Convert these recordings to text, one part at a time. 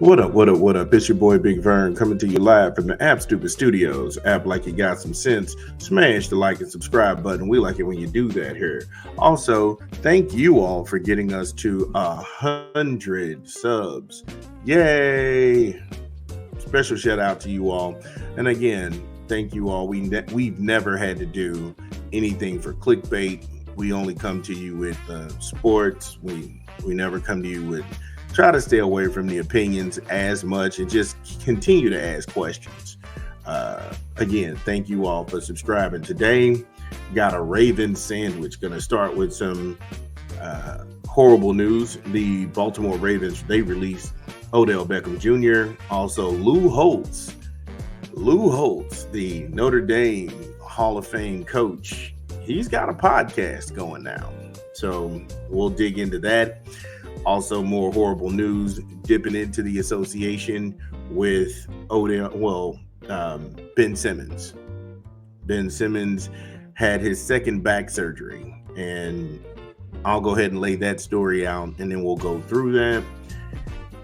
What up, what up, what up? It's your boy Big Vern coming to you live from the App Stupid Studios. App like you got some sense. Smash the like and subscribe button. We like it when you do that here. Also, thank you all for getting us to 100 subs. Yay! Special shout out to you all. And again, thank you all. We've never had to do anything for clickbait. We only come to you with sports. We never come to you with try to stay away from the opinions as much and just continue to ask questions. Again, thank you all for subscribing. Today, got a Ravens sandwich. Going to start with some horrible news. The Baltimore Ravens, they released Odell Beckham Jr. Also, Lou Holtz, the Notre Dame Hall of Fame coach. He's got a podcast going now. So we'll dig into that. Also, more horrible news, dipping into the association with Ben Simmons. Ben Simmons had his second back surgery, and I'll go ahead and lay that story out, and then we'll go through that.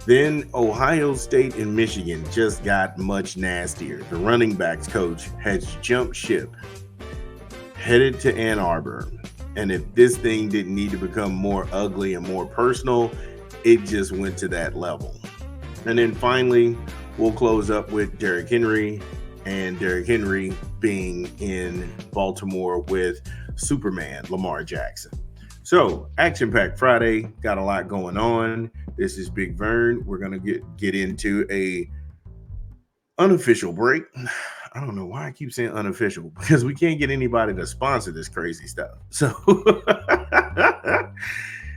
Then Ohio State and Michigan just got much nastier. The running backs coach has jumped ship, headed to Ann Arbor. And if this thing didn't need to become more ugly and more personal, it just went to that level. And then finally, we'll close up with Derrick Henry, and Derrick Henry being in Baltimore with Superman, Lamar Jackson. So, Action-Packed Friday, got a lot going on. This is Big Vern. We're going to get into a unofficial break. I don't know why I keep saying unofficial, because we can't get anybody to sponsor this crazy stuff. So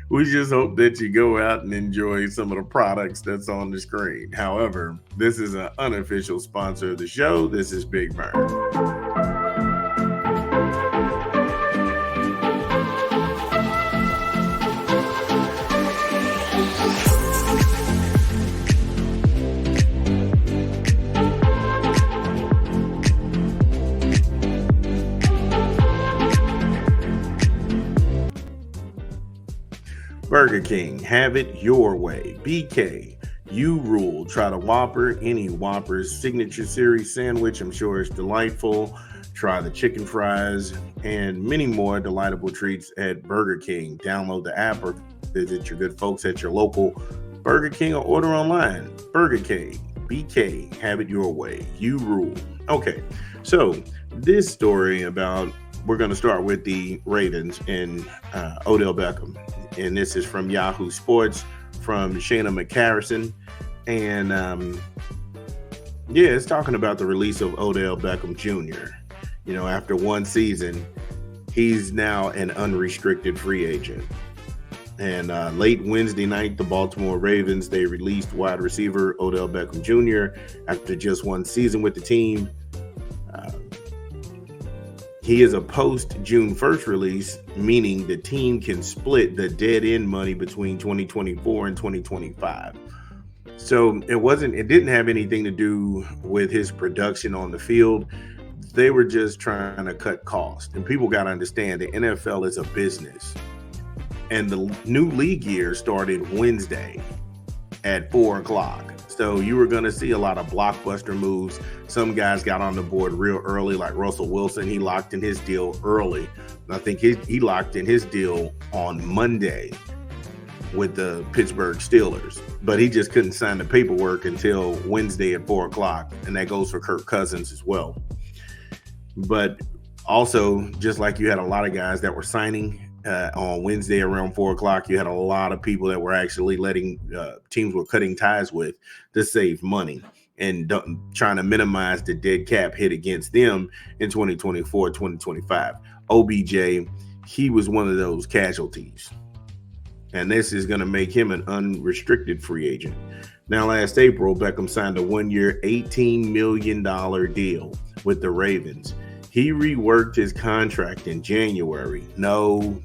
we just hope that you go out and enjoy some of the products that's on the screen. However, this is an unofficial sponsor of the show. This is Big Vern. Burger King, have it your way. BK, you rule. Try the Whopper, any Whopper's signature series sandwich. I'm sure it's delightful. Try the chicken fries and many more delightful treats at Burger King. Download the app or visit your good folks at your local Burger King or order online. Burger King, BK, have it your way. You rule. Okay, so this story about, we're going to start with the Ravens and Odell Beckham. And this is from Yahoo Sports, from Shana McCarrison. And it's talking about the release of Odell Beckham Jr. You know, after one season, he's now an unrestricted free agent. And late Wednesday night, the Baltimore Ravens, they released wide receiver Odell Beckham Jr. after just one season with the team. He is a post-June 1st release, meaning the team can split the dead-end money between 2024 and 2025. So it didn't have anything to do with his production on the field. They were just trying to cut costs. And people got to understand the NFL is a business. And the new league year started Wednesday at 4 o'clock. So you were going to see a lot of blockbuster moves. Some guys got on the board real early, like Russell Wilson. He locked in his deal early. And I think he locked in his deal on Monday with the Pittsburgh Steelers. But he just couldn't sign the paperwork until Wednesday at 4 o'clock. And that goes for Kirk Cousins as well. But also, just like you had a lot of guys that were signing on Wednesday around 4 o'clock, you had a lot of people that were actually letting teams were cutting ties with to save money and trying to minimize the dead cap hit against them in 2024, 2025. OBJ, he was one of those casualties. And this is going to make him an unrestricted free agent. Now, last April, Beckham signed a one-year, $18 million deal with the Ravens. He reworked his contract in January. No.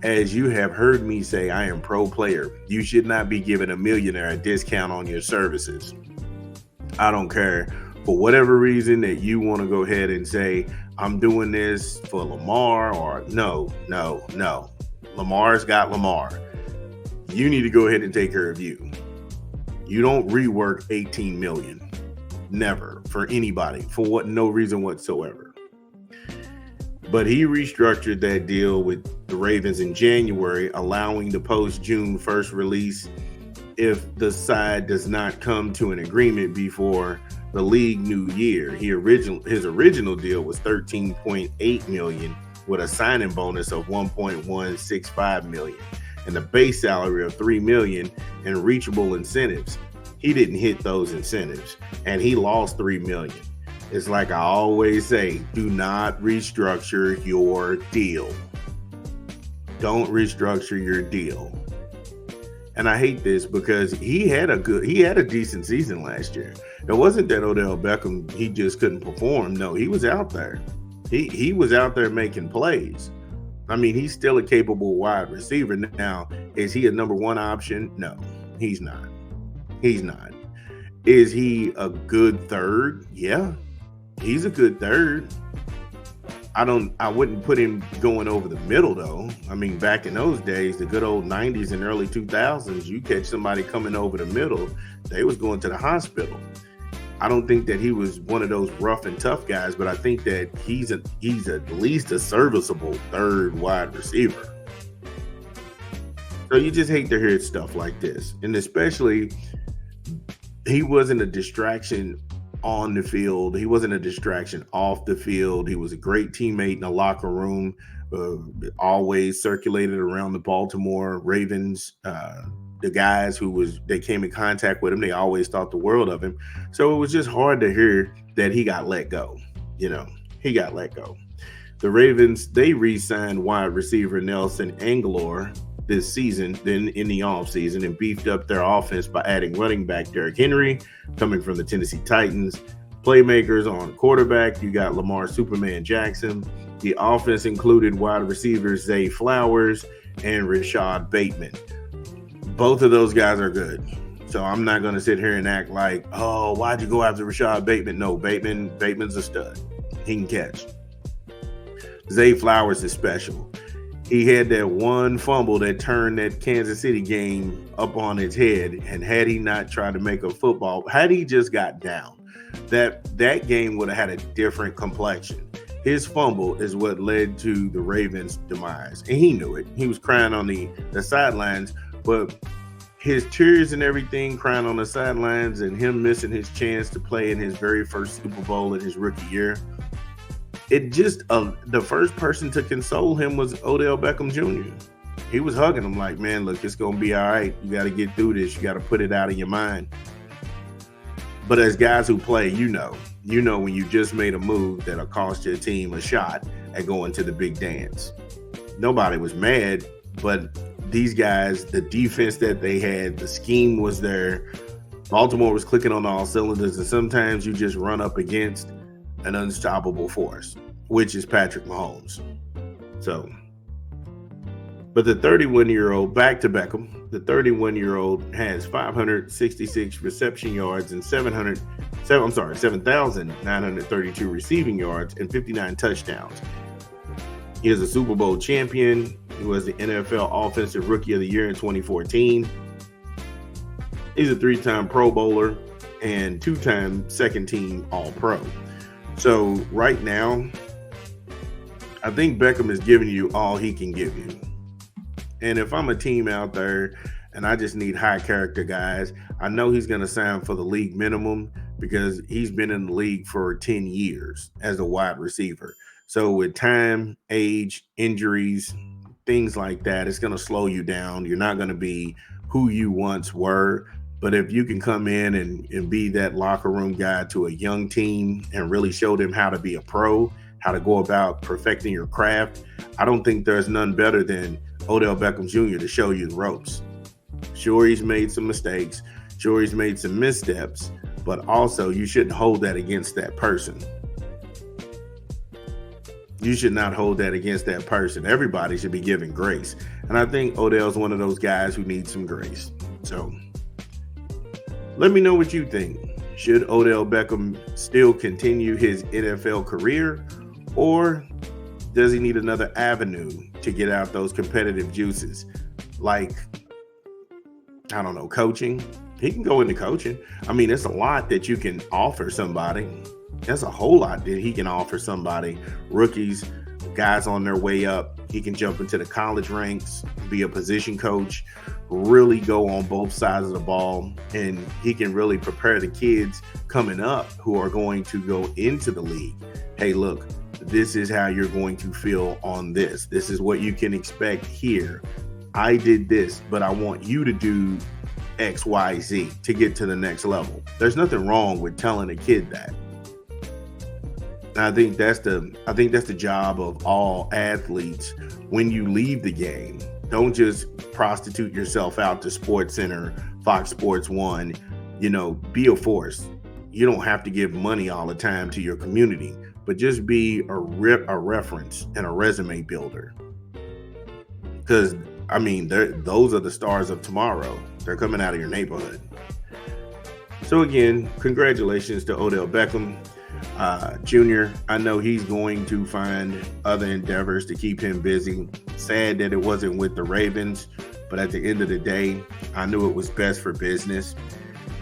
As you have heard me say, I am pro player. You should not be giving a millionaire a discount on your services. I don't care. For whatever reason that you want to go ahead and say, I'm doing this for Lamar, or no. Lamar's got Lamar. You need to go ahead and take care of you. You don't rework 18 million. Never, for anybody, for no reason whatsoever. But he restructured that deal with the Ravens in January, allowing the post-June 1st release if the side does not come to an agreement before the league new year. His original deal was $13.8 million with a signing bonus of $1.165 million and a base salary of $3 million and reachable incentives. He didn't hit those incentives and he lost $3 million. It's like I always say, do not restructure your deal. Don't restructure your deal. And I hate this because he had a decent season last year. It wasn't that Odell Beckham, he just couldn't perform. No, he was out there. He was out there making plays. I mean, he's still a capable wide receiver. Now, is he a number one option? No, he's not. He's not. Is he a good third? Yeah, he's a good third. I wouldn't put him going over the middle though. I mean, back in those days, the good old 90s and early 2000s, you catch somebody coming over the middle, they was going to the hospital. I don't think that he was one of those rough and tough guys, but I think that he's at least a serviceable third wide receiver. So you just hate to hear stuff like this. And especially, he wasn't a distraction on the field. He wasn't a distraction off the field. He was a great teammate in the locker room, always circulated around the Baltimore Ravens. The guys they came in contact with him, they always thought the world of him. So it was just hard to hear that he got let go. He got let go. The Ravens, they re-signed wide receiver Nelson Agholor this season, then in the offseason, and beefed up their offense by adding running back Derrick Henry, coming from the Tennessee Titans. Playmakers on quarterback, you got Lamar Superman Jackson. The offense included wide receivers Zay Flowers and Rashad Bateman. Both of those guys are good. So I'm not going to sit here and act like, oh, why'd you go after Rashad Bateman? No, Bateman's a stud. He can catch. Zay Flowers is special. He had that one fumble that turned that Kansas City game up on its head. And had he not tried to make a football, had he just got down, that game would have had a different complexion. His fumble is what led to the Ravens' demise. And he knew it. He was crying on the sidelines, but his tears and everything, crying on the sidelines and him missing his chance to play in his very first Super Bowl in his rookie year, it just the first person to console him was Odell Beckham Jr. He was hugging him like, man, look, it's going to be all right. You got to get through this. You got to put it out of your mind. But as guys who play, you know when you just made a move that'll cost your team a shot at going to the big dance. Nobody was mad, but these guys, the defense that they had, the scheme was there. Baltimore was clicking on all cylinders, and sometimes you just run up against an unstoppable force, which is Patrick Mahomes. So, but the 31-year-old, back to Beckham, the 31-year-old has 566 reception yards and 7,932 receiving yards and 59 touchdowns. He is a Super Bowl champion. He was the NFL Offensive Rookie of the Year in 2014. He's a 3-time Pro Bowler and 2-time second-team All-Pro. So right now, I think Beckham is giving you all he can give you. And if I'm a team out there and I just need high character guys, I know he's going to sign for the league minimum because he's been in the league for 10 years as a wide receiver. So with time, age, injuries, things like that, it's going to slow you down. You're not going to be who you once were. But if you can come in and be that locker room guy to a young team and really show them how to be a pro, how to go about perfecting your craft, I don't think there's none better than Odell Beckham Jr. to show you the ropes. Sure, he's made some mistakes. Sure, he's made some missteps. But also, you shouldn't hold that against that person. You should not hold that against that person. Everybody should be given grace. And I think Odell's one of those guys who needs some grace. So let me know what you think. Should Odell Beckham still continue his NFL career, or does he need another avenue to get out those competitive juices? Like, I don't know, coaching, He can go into coaching. I mean, it's a lot that you can offer somebody. That's a whole lot that he can offer somebody. Rookies, guys on their way up. He can jump into the college ranks, be a position coach, really go on both sides of the ball, and he can really prepare the kids coming up who are going to go into the league. Hey, look, this is how you're going to feel on this. This is what you can expect here. I did this, but I want you to do XYZ to get to the next level. There's nothing wrong with telling a kid that. And I think that's the job of all athletes when you leave the game. Don't just prostitute yourself out to Sports Center, Fox Sports 1, be a force. You don't have to give money all the time to your community, but just be a reference and a resume builder. Because I mean, those are the stars of tomorrow. They're coming out of your neighborhood. So again, congratulations to Odell Beckham Jr. I know he's going to find other endeavors to keep him busy. Sad that it wasn't with the Ravens, but at the end of the day, I knew it was best for business.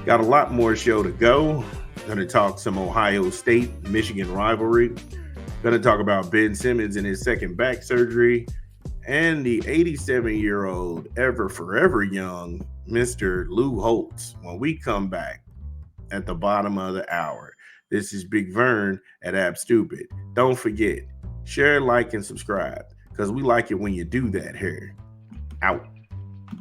Got a lot more show to go. Going to talk some Ohio State, Michigan rivalry. Going to talk about Ben Simmons and his second back surgery. And the 87-year-old, ever forever young, Mr. Lou Holtz, when we come back at the bottom of the hour. This is Big Vern at App Stupid. Don't forget, share, like, and subscribe, because we like it when you do that here. Out.